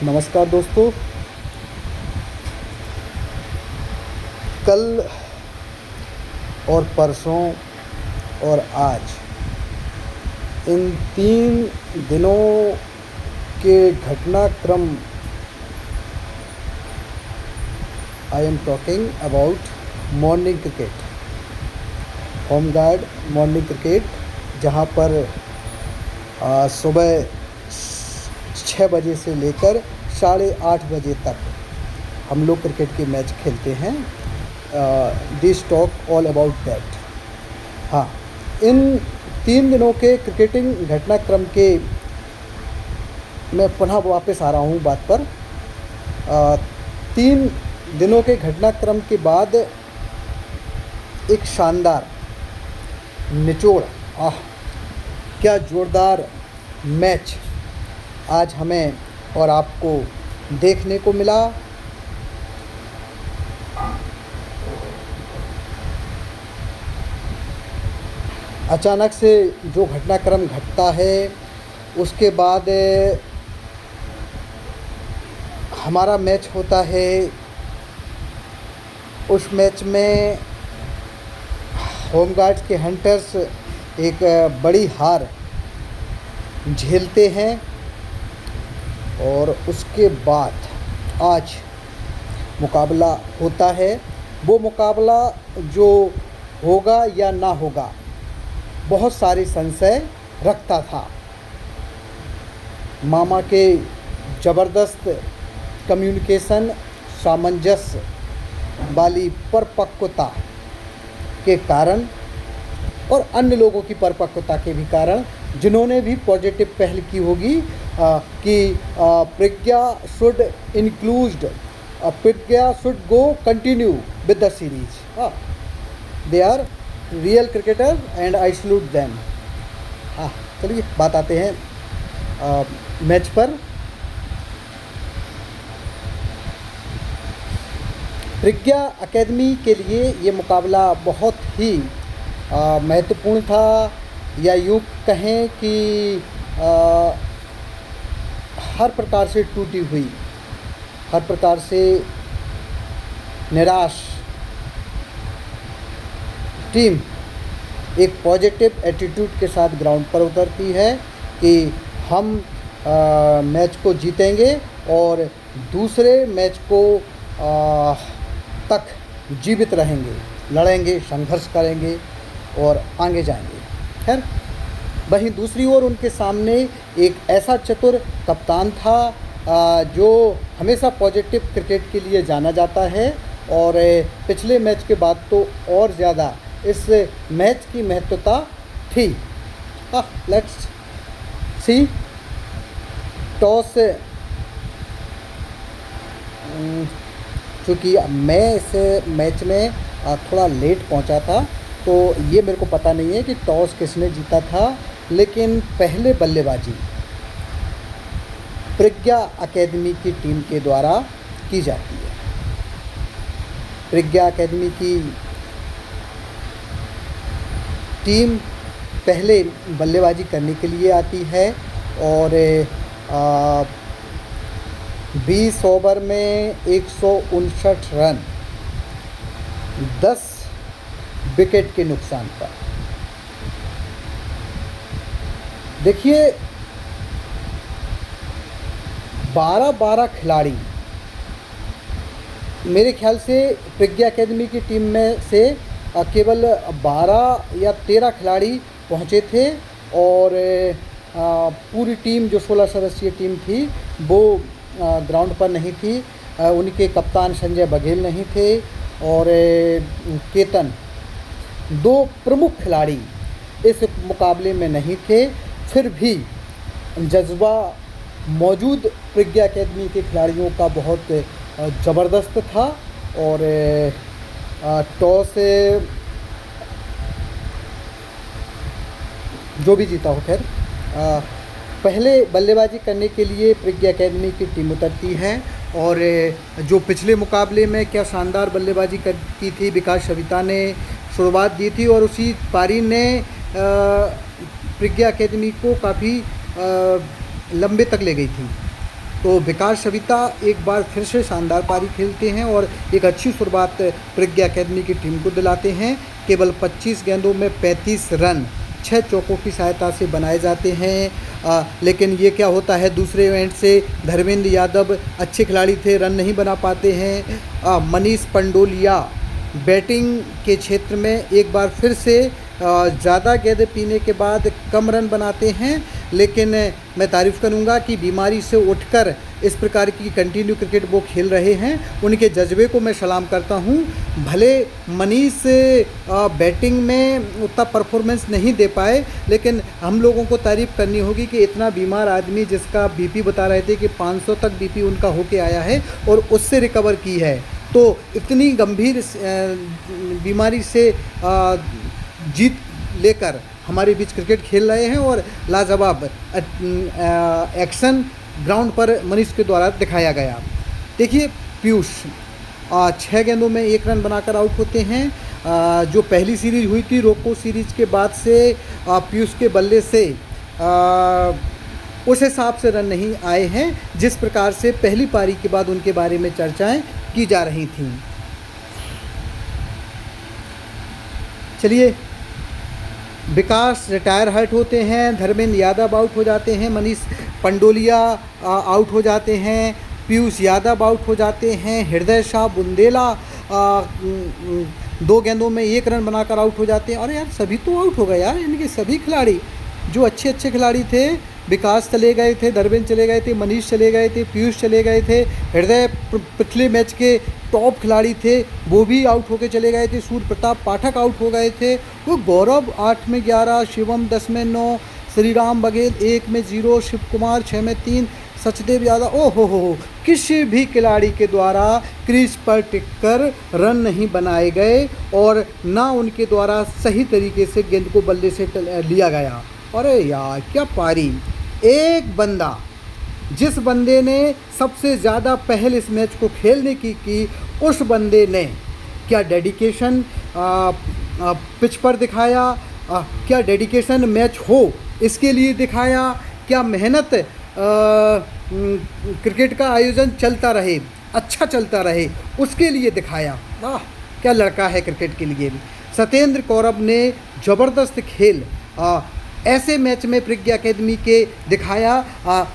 नमस्कार दोस्तों। कल और परसों और आज इन 3 दिनों के घटनाक्रम I am talking about morning cricket, home guard morning cricket, जहाँ पर सुबह 6 बजे से लेकर 8:30 बजे तक हम लोग क्रिकेट के मैच खेलते हैं। This talk all about that. हाँ, इन 3 दिनों के क्रिकेटिंग घटनाक्रम के मैं पुनः वापस आ रहा हूँ बात पर। 3 दिनों के घटनाक्रम के बाद एक शानदार निचोड़, क्या जोरदार मैच आज हमें और आपको देखने को मिला। अचानक से जो घटनाक्रम घटता है उसके बाद हमारा मैच होता है। उस मैच में होम गार्ड्स के हंटर्स एक बड़ी हार झेलते हैं और उसके बाद आज मुकाबला होता है। वो मुकाबला जो होगा या ना होगा बहुत सारे संशय रखता था। मामा के ज़बरदस्त कम्युनिकेशन, सामंजस्य वाली परिपक्वता के कारण और अन्य लोगों की परिपक्वता के भी कारण, जिन्होंने भी पॉजिटिव पहल की होगी कि Pragya should go continue with the series. They are real cricketer and I salute them. चलिए बात आते हैं मैच पर। प्रज्ञा एकेडमी के लिए ये मुकाबला बहुत ही महत्वपूर्ण था, या यूँ कहें कि हर प्रकार से टूटी हुई, हर प्रकार से निराश टीम एक पॉजिटिव एटीट्यूड के साथ ग्राउंड पर उतरती है कि हम मैच को जीतेंगे और दूसरे मैच को तक जीवित रहेंगे, लड़ेंगे, संघर्ष करेंगे और आगे जाएंगे। खैर, वहीं दूसरी ओर उनके सामने एक ऐसा चतुर कप्तान था जो हमेशा पॉजिटिव क्रिकेट के लिए जाना जाता है, और पिछले मैच के बाद तो और ज़्यादा इस मैच की महत्वता थी। Let's see. टॉस, क्योंकि मैं इस मैच में थोड़ा लेट पहुंचा था तो ये मेरे को पता नहीं है कि टॉस किसने जीता था, लेकिन पहले बल्लेबाजी प्रज्ञा एकेडमी की टीम के द्वारा की जाती है। प्रज्ञा एकेडमी की टीम पहले बल्लेबाजी करने के लिए आती है और 20 ओवर में 159 रन 10 विकेट के नुकसान पर। देखिए, 12 खिलाड़ी मेरे ख्याल से प्रज्ञा एकेडमी की टीम में से केवल 12 या 13 खिलाड़ी पहुंचे थे, और पूरी टीम जो 16 सदस्यीय टीम थी वो ग्राउंड पर नहीं थी। उनके कप्तान संजय बघेल नहीं थे और केतन, 2 प्रमुख खिलाड़ी इस मुकाबले में नहीं थे। फिर भी जज्बा मौजूद प्रज्ञा एकेडमी के खिलाड़ियों का बहुत ज़बरदस्त था, और टॉस जो भी जीता हो, खैर पहले बल्लेबाजी करने के लिए प्रज्ञा एकेडमी की टीम उतरती है। और जो पिछले मुकाबले में क्या शानदार बल्लेबाजी की थी, विकास सविता ने शुरुआत दी थी और उसी पारी ने प्रज्ञा एकेडमी को काफ़ी लंबे तक ले गई थी। तो विकास सविता एक बार फिर से शानदार पारी खेलते हैं और एक अच्छी शुरुआत प्रज्ञा अकेडमी की टीम को दिलाते हैं। केवल 25 गेंदों में 35 रन 6 चौकों की सहायता से बनाए जाते हैं। लेकिन ये क्या होता है, दूसरे इवेंट से धर्मेंद्र यादव अच्छे खिलाड़ी थे, रन नहीं बना पाते हैं। मनीष पंडोलिया बैटिंग के क्षेत्र में एक बार फिर से ज़्यादा गेंदें पीने के बाद कम रन बनाते हैं। लेकिन मैं तारीफ़ करूंगा कि बीमारी से उठकर इस प्रकार की कंटिन्यू क्रिकेट वो खेल रहे हैं, उनके जज्बे को मैं सलाम करता हूं। भले मनीष बैटिंग में उतना परफॉर्मेंस नहीं दे पाए, लेकिन हम लोगों को तारीफ़ करनी होगी कि इतना बीमार आदमी जिसका बीपी बता रहे थे कि 500 तक बीपी उनका होके आया है और उससे रिकवर की है, तो इतनी गंभीर बीमारी से जीत लेकर हमारे बीच क्रिकेट खेल रहे हैं और लाजवाब एक्शन ग्राउंड पर मनीष के द्वारा दिखाया गया। देखिए पीयूष 6 गेंदों में 1 रन बनाकर आउट होते हैं। जो पहली सीरीज हुई थी रोको सीरीज के बाद से पीयूष के बल्ले से उस हिसाब से रन नहीं आए हैं जिस प्रकार से पहली पारी के बाद उनके बारे में चर्चाएं की जा रही थीं। चलिए, विकास रिटायर हर्ट होते हैं, धर्मेंद्र यादव आउट हो जाते हैं, मनीष पंडोलिया आउट हो जाते हैं, पीयूष यादव आउट हो जाते हैं, हृदय शाह बुंदेला 2 गेंदों में 1 रन बनाकर आउट हो जाते हैं। अरे यार, सभी तो आउट हो गए यार, इनके सभी खिलाड़ी जो अच्छे अच्छे खिलाड़ी थे। विकास चले गए थे, धर्मेंद्र चले गए थे, मनीष चले गए थे, पीयूष चले गए थे, हृदय पिछले मैच के टॉप खिलाड़ी थे, वो भी आउट होके चले गए थे, सूर्य प्रताप पाठक आउट हो गए थे, वो गौरव 8 में 11, शिवम 10 में 9, श्रीराम बघेल 1 में 0, शिव कुमार 6 में 3, सचदेव यादव, ओ हो, किसी भी खिलाड़ी के द्वारा क्रीज पर टिककर रन नहीं बनाए गए और ना उनके द्वारा सही तरीके से गेंद को बल्ले से लिया गया। अरे यार, क्या पारी! एक बंदा, जिस बंदे ने सबसे ज़्यादा पहल इस मैच को खेलने की उस बंदे ने क्या डेडिकेशन पिच पर दिखाया, क्या डेडिकेशन मैच हो इसके लिए दिखाया, क्या मेहनत क्रिकेट का आयोजन चलता रहे, अच्छा चलता रहे, उसके लिए दिखाया। वाह, क्या लड़का है क्रिकेट के लिए। सत्येंद्र कौरव ने ज़बरदस्त खेल ऐसे मैच में प्रज्ञा अकेडमी के दिखाया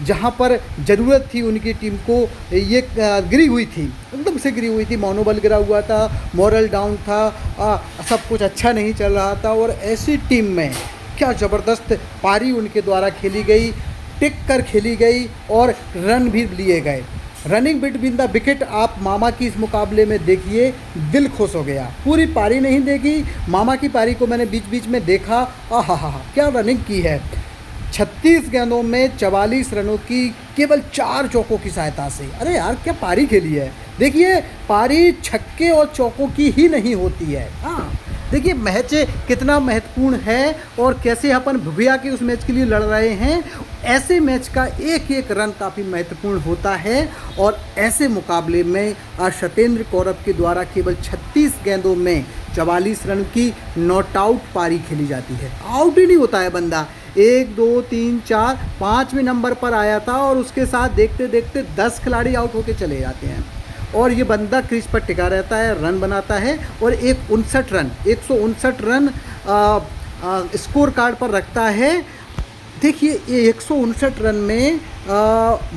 जहां पर ज़रूरत थी उनकी टीम को। ये गिरी हुई थी, एकदम से गिरी हुई थी, मनोबल गिरा हुआ था, मॉरल डाउन था, सब कुछ अच्छा नहीं चल रहा था और ऐसी टीम में क्या ज़बरदस्त पारी उनके द्वारा खेली गई, टिक कर खेली गई और रन भी लिए गए। रनिंग बिटवीन द विकेट आप मामा की इस मुकाबले में देखिए, दिल खुश हो गया। पूरी पारी नहीं देखी, मामा की पारी को मैंने बीच बीच में देखा। आहा, क्या रनिंग की है। 36 गेंदों में 44 रनों की केवल 4 चौकों की सहायता से। अरे यार, क्या पारी खेली है। देखिए, पारी छक्के और चौकों की ही नहीं होती है। हाँ, देखिए मैच कितना महत्वपूर्ण है और कैसे अपन भुविया के उस मैच के लिए लड़ रहे हैं। ऐसे मैच का एक एक रन काफ़ी महत्वपूर्ण होता है और ऐसे मुकाबले में सत्येंद्र कौरव के द्वारा केवल 36 गेंदों में 44 रन की नॉट आउट पारी खेली जाती है। आउट ही नहीं होता है बंदा। 1 2 3 4 5वें नंबर पर आया था और उसके साथ देखते देखते 10 खिलाड़ी आउट होके चले जाते हैं और ये बंदा क्रीज पर टिका रहता है, रन बनाता है और 159 रन स्कोर कार्ड पर रखता है। देखिए, ये 159 रन में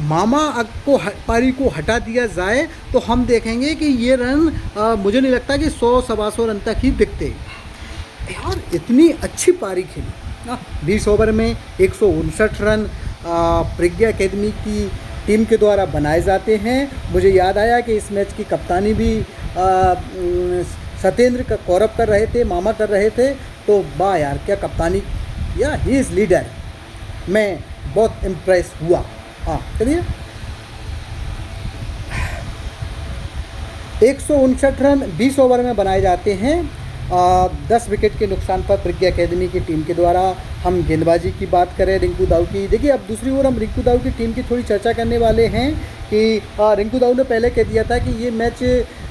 मामा को पारी को हटा दिया जाए तो हम देखेंगे कि ये रन मुझे नहीं लगता कि 100-125 रन तक ही दिखते। यार, इतनी अच्छी पारी खेली। 20 ओवर में 159 रन प्रज्ञा अकेडमी की टीम के द्वारा बनाए जाते हैं। मुझे याद आया कि इस मैच की कप्तानी भी सत्येंद्र कौरव कर रहे थे, मामा कर रहे थे। तो वाह यार, क्या कप्तानी, या ही इज़ लीडर। मैं बहुत इम्प्रेस हुआ। हाँ, चलिए, 159 रन 20 ओवर में बनाए जाते हैं। 10 विकेट के नुकसान पर प्रज्ञा अकेडमी की टीम के द्वारा। हम गेंदबाजी की बात करें रिंकू दाऊ की। देखिए, अब दूसरी ओर हम रिंकू दाऊ की टीम की थोड़ी चर्चा करने वाले हैं कि रिंकू दाऊ ने पहले कह दिया था कि ये मैच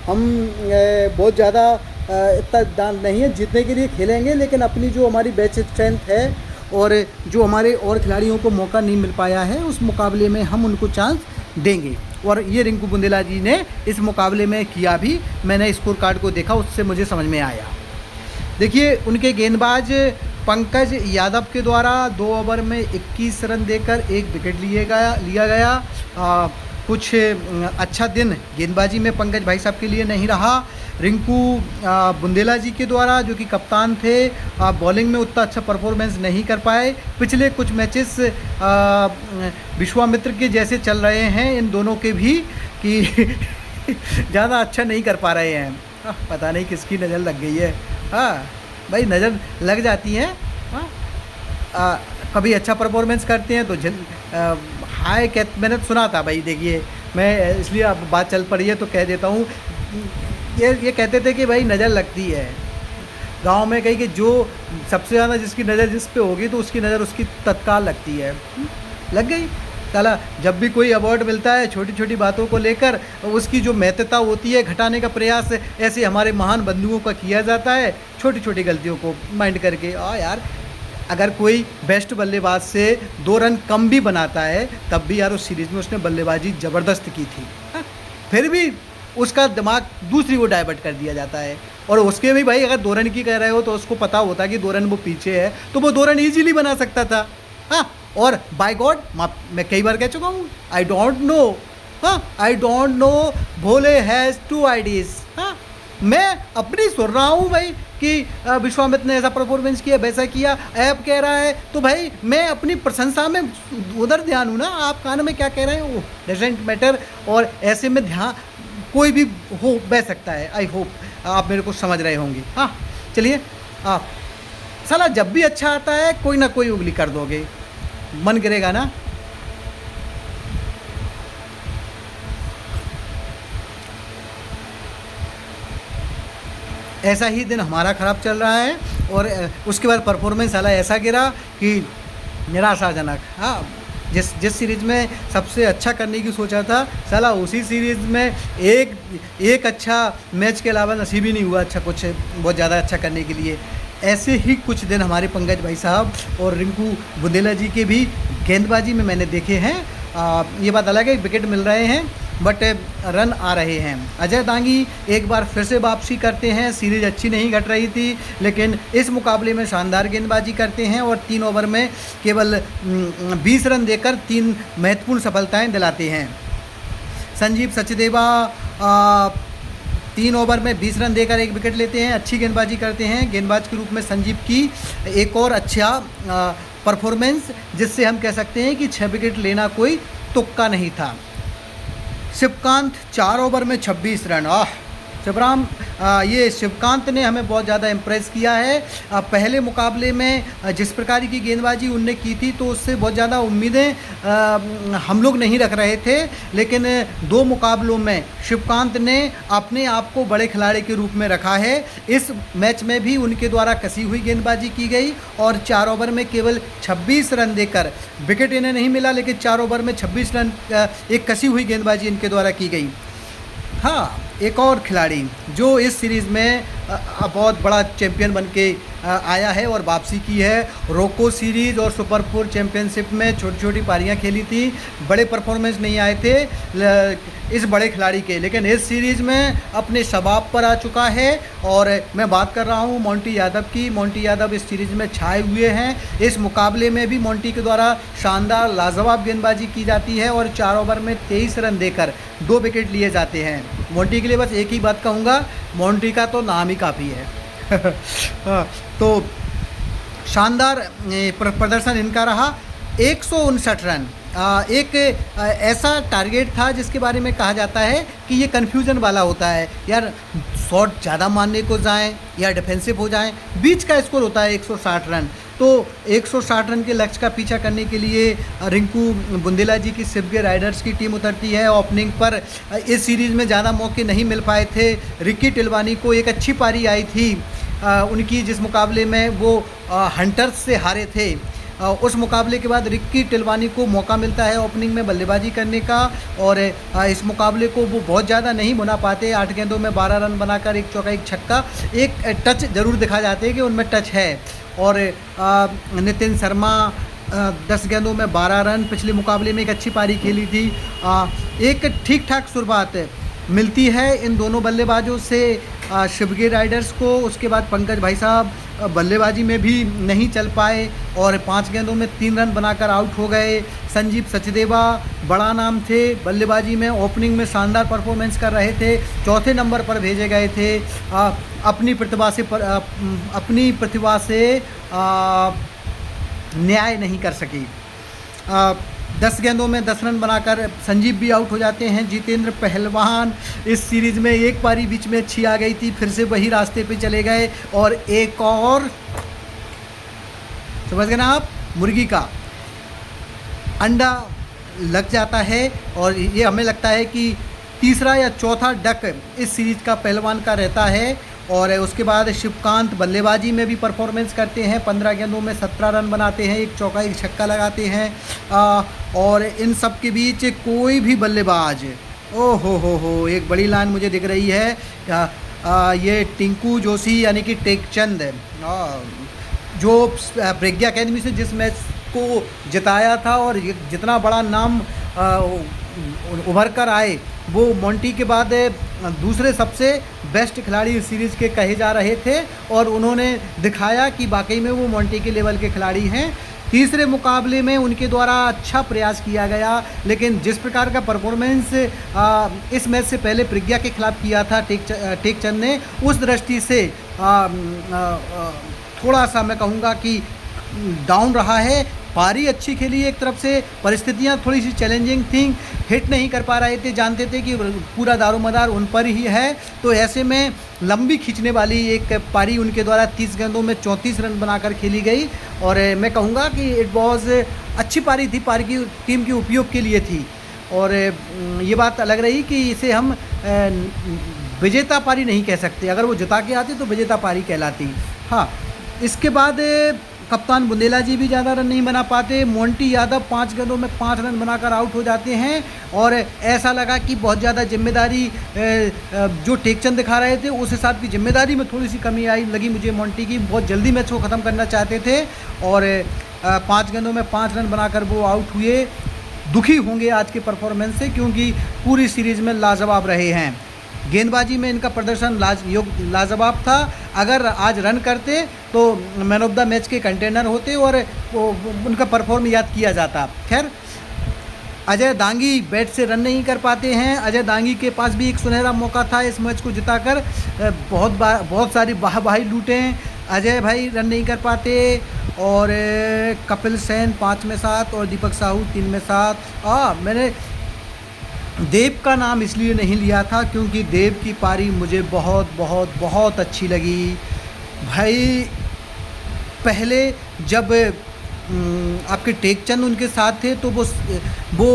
हम बहुत ज़्यादा इतना दान नहीं है जीतने के लिए खेलेंगे, लेकिन अपनी जो हमारी बेंच स्ट्रेंथ है और जो हमारे और खिलाड़ियों को मौका नहीं मिल पाया है उस मुकाबले में हम उनको चांस देंगे। और ये रिंकू बुंदेला जी ने इस मुकाबले में किया भी। मैंने स्कोर कार्ड को देखा, उससे मुझे समझ में आया। देखिए उनके गेंदबाज पंकज यादव के द्वारा 2 ओवर में 21 रन देकर 1 विकेट लिया गया। कुछ अच्छा दिन गेंदबाजी में पंकज भाई साहब के लिए नहीं रहा। रिंकू बुंदेला जी के द्वारा, जो कि कप्तान थे, बॉलिंग में उतना अच्छा परफॉर्मेंस नहीं कर पाए। पिछले कुछ मैचेस विश्वामित्र के जैसे चल रहे हैं इन दोनों के भी, कि ज़्यादा अच्छा नहीं कर पा रहे हैं। पता नहीं किसकी नज़र लग गई है। हाँ भाई, नज़र लग जाती है। हाँ, कभी अच्छा परफॉर्मेंस करते हैं तो हाय मैंने सुना था भाई। देखिए मैं इसलिए अब बात चल पड़ी है तो कह देता हूँ। ये कहते थे कि भाई नज़र लगती है गांव में कहीं, कि जो सबसे ज़्यादा जिसकी नज़र जिस पे होगी तो उसकी नज़र उसकी तत्काल लगती है। लग गई साला। जब भी कोई अवार्ड मिलता है छोटी छोटी बातों को लेकर उसकी जो महत्वता होती है घटाने का प्रयास ऐसे हमारे महान बंधुओं का किया जाता है, छोटी छोटी गलतियों को माइंड करके। यार अगर कोई बेस्ट बल्लेबाज से 2 रन कम भी बनाता है तब भी यार उस सीरीज़ में उसने बल्लेबाजी ज़बरदस्त की थी। फिर भी उसका दिमाग दूसरी वो डाइवर्ट कर दिया जाता है। और उसके भी भाई अगर 2 रन की कह रहे हो तो उसको पता होता कि 2 रन वो पीछे है तो वो 2 रन ईजिली बना सकता था। हाँ, और बाय गॉड मैं कई बार कह चुका हूँ, आई डोंट नो। हाँ, I don't know Bhole has 2 IDs. हाँ, मैं अपनी सुन रहा हूँ भाई कि विश्वामित्र ने ऐसा परफॉर्मेंस किया, वैसा किया, ऐप कह रहा है तो भाई मैं अपनी प्रशंसा में उधर ध्यान हूँ ना। आप कान में क्या कह रहे हैं वो डजंट मैटर। और ऐसे में ध्यान कोई भी हो बह सकता है। आई होप आप मेरे को समझ रहे होंगे। हाँ चलिए, साला जब भी अच्छा आता है कोई ना कोई उंगली कर दोगे, मन गिरेगा ना। ऐसा ही दिन हमारा ख़राब चल रहा है और उसके बाद परफॉर्मेंस साला ऐसा गिरा कि निराशाजनक। हाँ, जिस सीरीज़ में सबसे अच्छा करने की सोचा था साला उसी सीरीज़ में एक अच्छा मैच के अलावा नसीब ही नहीं हुआ अच्छा कुछ बहुत ज़्यादा अच्छा करने के लिए। ऐसे ही कुछ दिन हमारे पंकज भाई साहब और रिंकू बुंदेला जी के भी गेंदबाजी में मैंने देखे हैं। ये बात अलग है, विकेट मिल रहे हैं बट रन आ रहे हैं। अजय दांगी एक बार फिर से वापसी करते हैं। सीरीज़ अच्छी नहीं घट रही थी लेकिन इस मुकाबले में शानदार गेंदबाजी करते हैं और 3 ओवर में केवल 20 रन देकर 3 महत्वपूर्ण सफलताएं दिलाते हैं। संजीव सचदेवा 3 ओवर में 20 रन देकर 1 विकेट लेते हैं। अच्छी गेंदबाजी करते हैं। गेंदबाज के रूप में संजीव की एक और अच्छा परफॉर्मेंस, जिससे हम कह सकते हैं कि 6 विकेट लेना कोई तुक्का नहीं था। शिवकांत 4 ओवर में 26 रन। शिवराम ये शिवकांत ने हमें बहुत ज़्यादा इम्प्रेस किया है। पहले मुकाबले में जिस प्रकार की गेंदबाजी उनने की थी तो उससे बहुत ज़्यादा उम्मीदें हम लोग नहीं रख रहे थे, लेकिन 2 मुकाबलों में शिवकांत ने अपने आप को बड़े खिलाड़ी के रूप में रखा है। इस मैच में भी उनके द्वारा कसी हुई गेंदबाजी की गई और 4 ओवर में केवल 26 रन देकर, विकेट इन्हें नहीं मिला लेकिन 4 ओवर में 26 रन एक कसी हुई गेंदबाजी इनके द्वारा की गई। हाँ, एक और खिलाड़ी जो इस सीरीज़ में बहुत बड़ा चैंपियन बन के आया है और वापसी की है। रोको सीरीज़ और सुपर 4 चैंपियनशिप में छोटी छोटी पारियां खेली थी, बड़े परफॉर्मेंस नहीं आए थे इस बड़े खिलाड़ी के, लेकिन इस सीरीज़ में अपने शबाब पर आ चुका है। और मैं बात कर रहा हूं मोंटी यादव की। मोंटी यादव इस सीरीज़ में छाए हुए हैं। इस मुकाबले में भी मोंटी के द्वारा शानदार लाजवाब गेंदबाजी की जाती है और 4 ओवर में 23 रन देकर 2 विकेट लिए जाते हैं। मोंटी के लिए बस एक ही बात कहूँगा, मोंटी का तो नाम ही काफ़ी है। तो शानदार प्रदर्शन इनका रहा। 159 रन एक ऐसा टारगेट था जिसके बारे में कहा जाता है कि ये कन्फ्यूज़न वाला होता है यार, शॉट ज़्यादा मारने को जाएं या डिफेंसिव हो जाएं, बीच का स्कोर होता है 160 रन। तो 160 रन के लक्ष्य का पीछा करने के लिए रिंकू बुंदेला जी की शिवगे राइडर्स की टीम उतरती है ओपनिंग पर। इस सीरीज़ में ज़्यादा मौके नहीं मिल पाए थे। रिक्की टिलवानी को एक अच्छी पारी आई थी उनकी, जिस मुकाबले में वो हंटर्स से हारे थे। उस मुकाबले के बाद रिक्की टिलवानी को मौका मिलता है ओपनिंग में बल्लेबाजी करने का और इस मुकाबले को वो बहुत ज़्यादा नहीं बना पाते। 8 गेंदों में 12 रन बनाकर 1 चौका 1 छक्का, एक टच ज़रूर दिखा जाते हैं कि उनमें टच है। और नितिन शर्मा 10 गेंदों में 12 रन। पिछले मुकाबले में एक अच्छी पारी खेली थी। एक ठीक ठाक शुरुआत मिलती है इन दोनों बल्लेबाजों से शिवगी राइडर्स को। उसके बाद पंकज भाई साहब बल्लेबाजी में भी नहीं चल पाए और 5 गेंदों में 3 रन बनाकर आउट हो गए। संजीव सचदेवा बड़ा नाम थे बल्लेबाजी में, ओपनिंग में शानदार परफॉर्मेंस कर रहे थे, चौथे नंबर पर भेजे गए थे। अपनी प्रतिभा से न्याय नहीं कर सकी। 10 गेंदों में 10 रन बनाकर संजीव भी आउट हो जाते हैं। जितेंद्र पहलवान इस सीरीज़ में एक पारी बीच में अच्छी आ गई थी, फिर से वही रास्ते पे चले गए और एक और समझ गए ना आप, मुर्गी का अंडा लग जाता है और ये हमें लगता है कि तीसरा या चौथा डक इस सीरीज़ का पहलवान का रहता है। और उसके बाद शिवकांत बल्लेबाजी में भी परफॉर्मेंस करते हैं, 15 गेंदों में 17 रन बनाते हैं, एक चौका एक छक्का लगाते हैं। और इन सब के बीच कोई भी बल्लेबाज, ओ हो एक बड़ी लाइन मुझे दिख रही है। ये टिंकू जोशी यानी कि टेकचंद जो प्रज्ञा अकेडमी से जिस मैच को जिताया था और जितना बड़ा नाम उभर कर आए, वो मोंटी के बाद दूसरे सबसे बेस्ट खिलाड़ी इस सीरीज़ के कहे जा रहे थे और उन्होंने दिखाया कि वाकई में वो मोंटी के लेवल के खिलाड़ी हैं। तीसरे मुकाबले में उनके द्वारा अच्छा प्रयास किया गया, लेकिन जिस प्रकार का परफॉर्मेंस इस मैच से पहले प्रज्ञा के खिलाफ किया था टेकचंद ने, उस दृष्टि से थोड़ा सा मैं कहूँगा कि डाउन रहा है। पारी अच्छी खेली एक तरफ से, परिस्थितियाँ थोड़ी सी चैलेंजिंग थी, हिट नहीं कर पा रहे थे, जानते थे कि पूरा दारोमदार उन पर ही है, तो ऐसे में लंबी खींचने वाली एक पारी उनके द्वारा 30 गेंदों में 34 रन बनाकर खेली गई। और मैं कहूँगा कि इट वॉज अच्छी पारी थी, पारी की टीम के उपयोग के लिए थी। और ये बात अलग रही कि इसे हम विजेता पारी नहीं कह सकते, अगर वो जिता के आती तो विजेता पारी कहलाती। हाँ, इसके बाद कप्तान बुंदेला जी भी ज़्यादा रन नहीं बना पाते। मोंटी यादव 5 गेंदों में 5 रन बनाकर आउट हो जाते हैं और ऐसा लगा कि बहुत ज़्यादा जिम्मेदारी जो टेकचंद दिखा रहे थे उस हिसाब की जिम्मेदारी में थोड़ी सी कमी आई लगी मुझे मोंटी की। बहुत जल्दी मैच को ख़त्म करना चाहते थे और 5 गेंदों में 5 रन बनाकर वो आउट हुए। दुखी होंगे आज के परफॉर्मेंस से, क्योंकि पूरी सीरीज़ में लाजवाब रहे हैं। गेंदबाजी में इनका प्रदर्शन लाजवाब था। अगर आज रन करते तो मैन ऑफ द मैच के कंटेनर होते और उनका परफॉर्म याद किया जाता। खैर, अजय दांगी बैट से रन नहीं कर पाते हैं। अजय दांगी के पास भी एक सुनहरा मौका था इस मैच को जिताकर, बहुत सारी वाहवाही लूटे। अजय भाई रन नहीं कर पाते और कपिल सेन 5 में 7 और दीपक साहू 3 में 7। मैंने देव का नाम इसलिए नहीं लिया था क्योंकि देव की पारी मुझे बहुत बहुत बहुत अच्छी लगी भाई। पहले जब आपके टेकचंद उनके साथ थे तो वो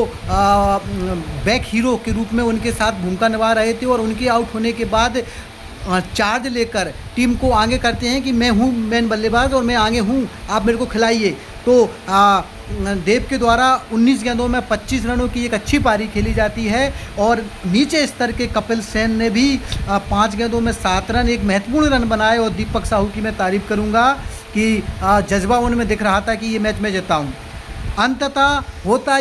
बैक हीरो के रूप में उनके साथ भूमिका निभा रहे थे और उनके आउट होने के बाद चार्ज लेकर टीम को आगे करते हैं कि मैं हूँ मैन बल्लेबाज और मैं आगे हूँ, आप मेरे को खिलाइए। तो देव के द्वारा 19 गेंदों में 25 रनों की एक अच्छी पारी खेली जाती है और नीचे स्तर के कपिल सेन ने भी 5 गेंदों में 7 रन, एक महत्वपूर्ण रन बनाए। और दीपक साहू की मैं तारीफ़ करूँगा कि जज्बा उनमें दिख रहा था कि ये मैच मैं जीता हूँ। अंततः होता